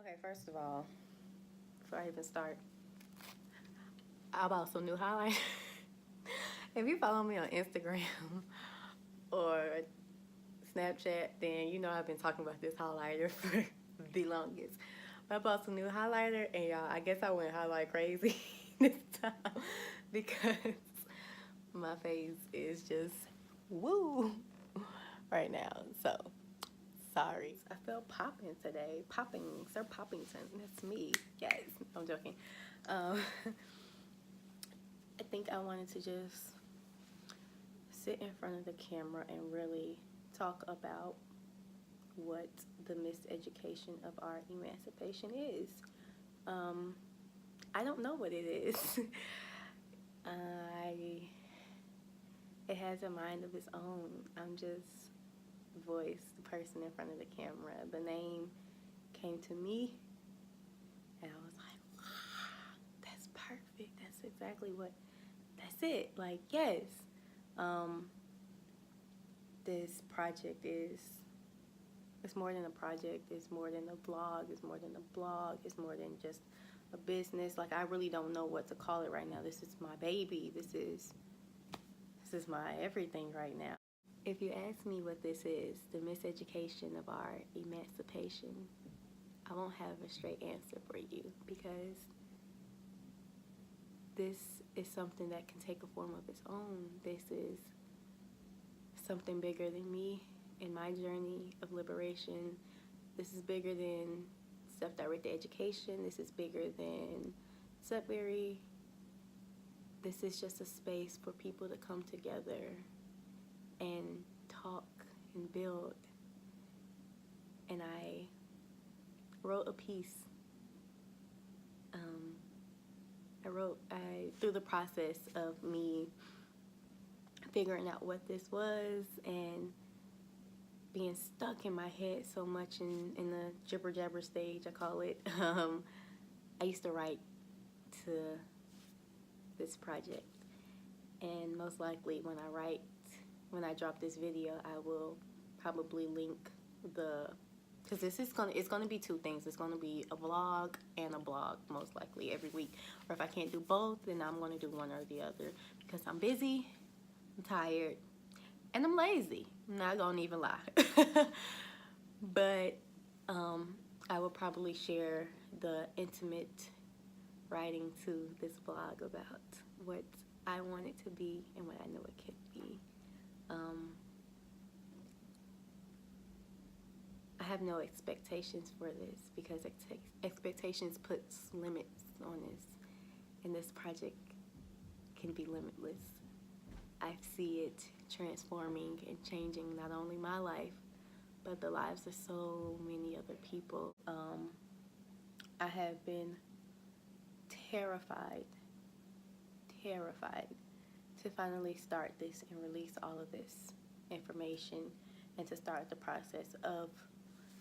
Okay, first of all, before I even start, I bought some new highlighters. If you follow me on Instagram or Snapchat, then you know I've been talking about this highlighter for the longest. But I bought some new highlighter, and y'all, I guess I went highlight crazy this time because my face is just woo right now. So sorry. I felt popping today. Popping, Sir Poppington. That's me. Yes, I'm joking. I think I wanted to just sit in front of the camera and really talk about what the miseducation of our emancipation is. I don't know what it is. It has a mind of its own. I'm just voice, the person in front of the camera. The name came to me, and I was like, wow, that's perfect. That's exactly that's it. Like, yes. This project it's more than a project. It's more than a vlog. It's more than a blog. It's more than just a business. Like, I really don't know what to call it right now. This is my baby. This is my everything right now. If you ask me what this is, the miseducation of our emancipation, I won't have a straight answer for you, because this is something that can take a form of its own. This is something bigger than me in my journey of liberation. This is bigger than self-directed education. This is bigger than Sudbury. This is just a space for people to come together and talk and build. And I wrote a piece. Through the process of me figuring out what this was and being stuck in my head so much in the jibber jabber stage, I call it. I used to write to this project, and most likely when I drop this video, I will probably link because it's gonna be two things. It's gonna be a vlog and a blog, most likely, every week. Or if I can't do both, then I'm gonna do one or the other, because I'm busy, I'm tired, and I'm lazy. I'm not gonna even lie. But I will probably share the intimate writing to this blog about what I want it to be and what I know it could be. I have no expectations for this, because expectations puts limits on this, and this project can be limitless. I see it transforming and changing not only my life, but the lives of so many other people. I have been terrified to finally start this and release all of this information, and to start the process of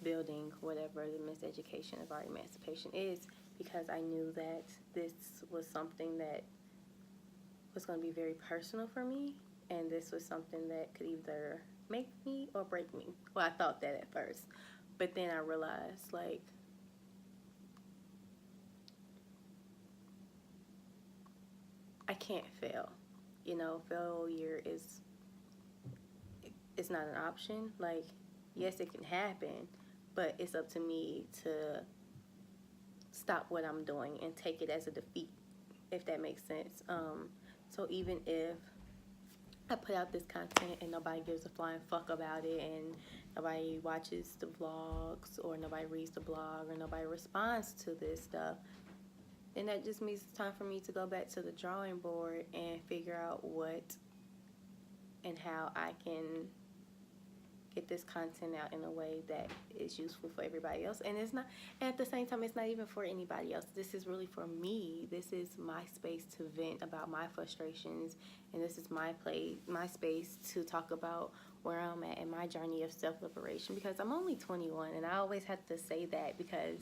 building whatever the miseducation of our emancipation is, because I knew that this was something that was going to be very personal for me, and this was something that could either make me or break me. Well, I thought that at first, but then I realized, like, I can't fail. You know, failure it's not an option. Like, yes, it can happen, but it's up to me to stop what I'm doing and take it as a defeat, if that makes sense. So even if I put out this content and nobody gives a flying fuck about it, and nobody watches the vlogs, or nobody reads the blog, or nobody responds to this stuff, then that just means it's time for me to go back to the drawing board and figure out what and how I can get this content out in a way that is useful for everybody else. And at the same time, it's not even for anybody else. This is really for me. This is my space to vent about my frustrations, and this is my space to talk about where I'm at in my journey of self-liberation, because I'm only 21, and I always have to say that, because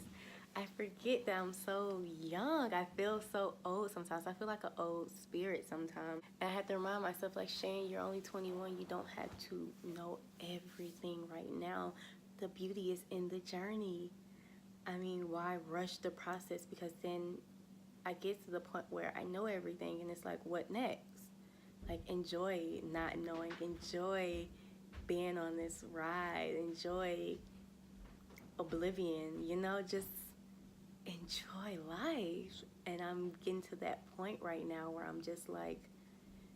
I forget that I'm so young. I feel so old sometimes. I feel like an old spirit sometimes. And I have to remind myself, like, Shane, you're only 21. You don't have to know everything right now. The beauty is in the journey. I mean, why rush the process? Because then I get to the point where I know everything, and it's like, what next? Like, enjoy not knowing, enjoy being on this ride, enjoy oblivion, just enjoy life. And I'm getting to that point right now where I'm just like,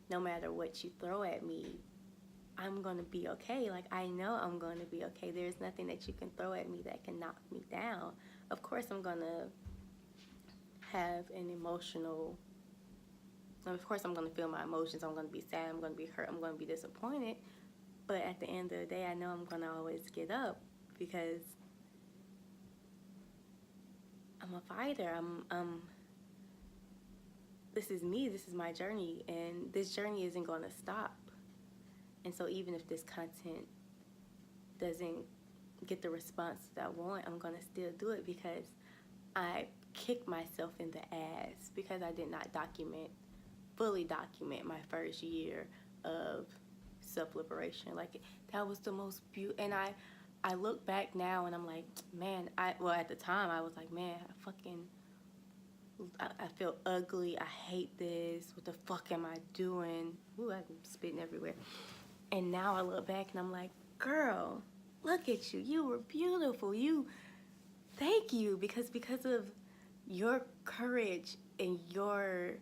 no matter what you throw at me, I'm going to be okay. Like, I know I'm going to be okay. There's nothing that you can throw at me that can knock me down. Of course, I'm going to have an emotional, of course, I'm going to feel my emotions. I'm going to be sad. I'm going to be hurt. I'm going to be disappointed. But at the end of the day, I know I'm going to always get up because I'm a fighter. This is me. This is my journey. And this journey isn't going to stop. And so even if this content doesn't get the response that I want, I'm going to still do it because I kicked myself in the ass because I did not fully document my first year of self-liberation. Like, that was the most beautiful. And I look back now and I'm like, man, at the time I was like, man, I feel ugly. I hate this. What the fuck am I doing? Ooh, I'm spitting everywhere. And now I look back and I'm like, girl, look at you. You were beautiful. Thank you. Because of your courage and your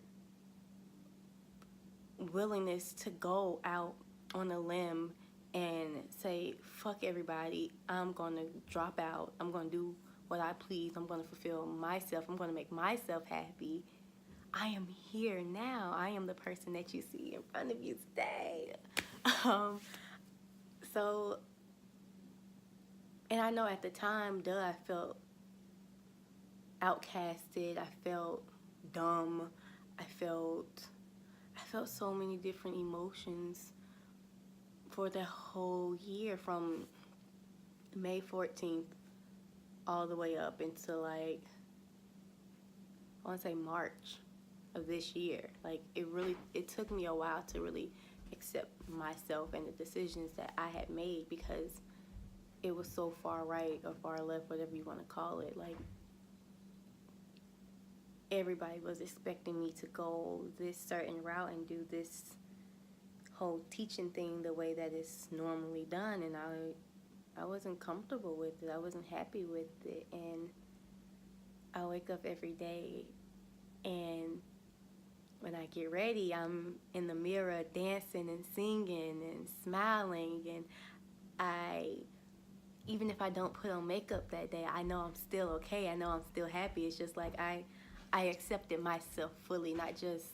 willingness to go out on a limb and say, fuck everybody. I'm going to drop out. I'm going to do what I please. I'm going to fulfill myself. I'm going to make myself happy. I am here now. I am the person that you see in front of you today. And I know at the time, I felt outcasted. I felt dumb. I felt so many different emotions for the whole year, from May 14th all the way up until like, I want to say March of this year. Like, it took me a while to really accept myself and the decisions that I had made because it was so far right or far left, whatever you want to call it. Like, everybody was expecting me to go this certain route and do this whole teaching thing the way that it's normally done, and I wasn't comfortable with it. I wasn't happy with it. And I wake up every day, and when I get ready, I'm in the mirror dancing and singing and smiling, and even if I don't put on makeup that day, I know I'm still okay. I know I'm still happy. It's just like I accepted myself fully, not just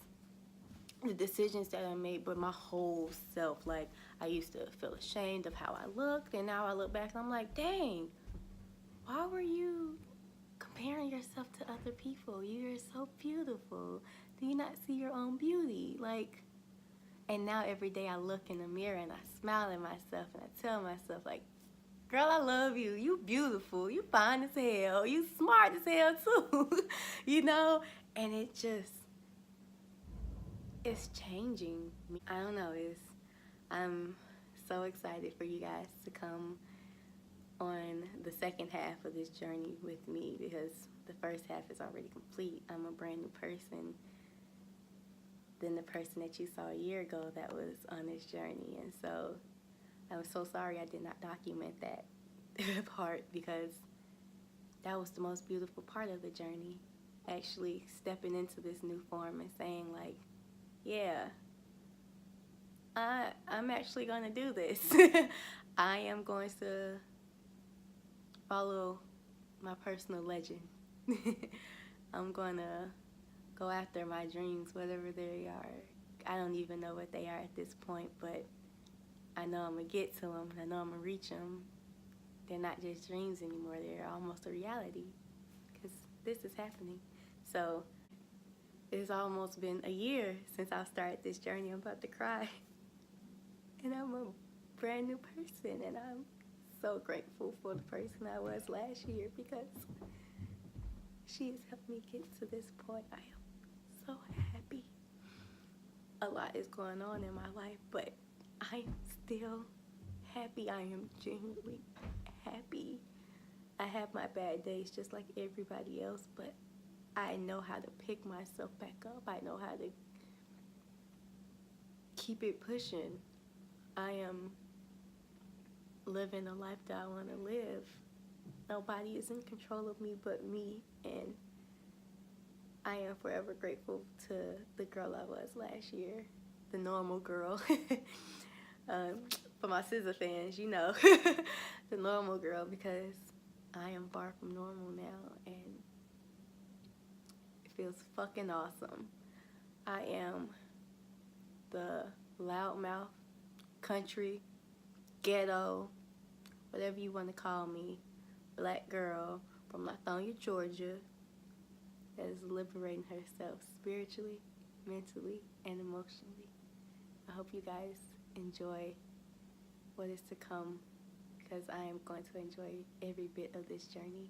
the decisions that I made, but my whole self. Like, I used to feel ashamed of how I looked, and now I look back and I'm like, dang, why were you comparing yourself to other people? You're so beautiful. Do you not see your own beauty? Like, and now every day I look in the mirror and I smile at myself and I tell myself, like, girl, I love you. You beautiful. You fine as hell. You smart as hell too. And it's changing me. I don't know. I'm so excited for you guys to come on the second half of this journey with me because the first half is already complete. I'm a brand new person than the person that you saw a year ago that was on this journey. And so I'm so sorry I did not document that part because that was the most beautiful part of the journey. Actually stepping into this new form and saying, like, yeah, I'm actually going to do this. I am going to follow my personal legend. I'm going to go after my dreams, whatever they are. I don't even know what they are at this point, but I know I'm going to get to them. I know I'm going to reach them. They're not just dreams anymore. They're almost a reality because this is happening. So it's almost been a year since I started this journey. I'm about to cry. And I'm a brand new person, and I'm so grateful for the person I was last year because she has helped me get to this point. I am so happy. A lot is going on in my life, but I am still happy. I am genuinely happy. I have my bad days just like everybody else, but I know how to pick myself back up. I know how to keep it pushing. I am living a life that I want to live. Nobody is in control of me but me, and I am forever grateful to the girl I was last year, the normal girl. For my SZA fans, you know, the normal girl, because I am far from normal now, and it feels fucking awesome. I am the loudmouth, country, ghetto, whatever you want to call me, black girl from Lithonia, Georgia, that is liberating herself spiritually, mentally, and emotionally. I hope you guys enjoy what is to come, because I am going to enjoy every bit of this journey.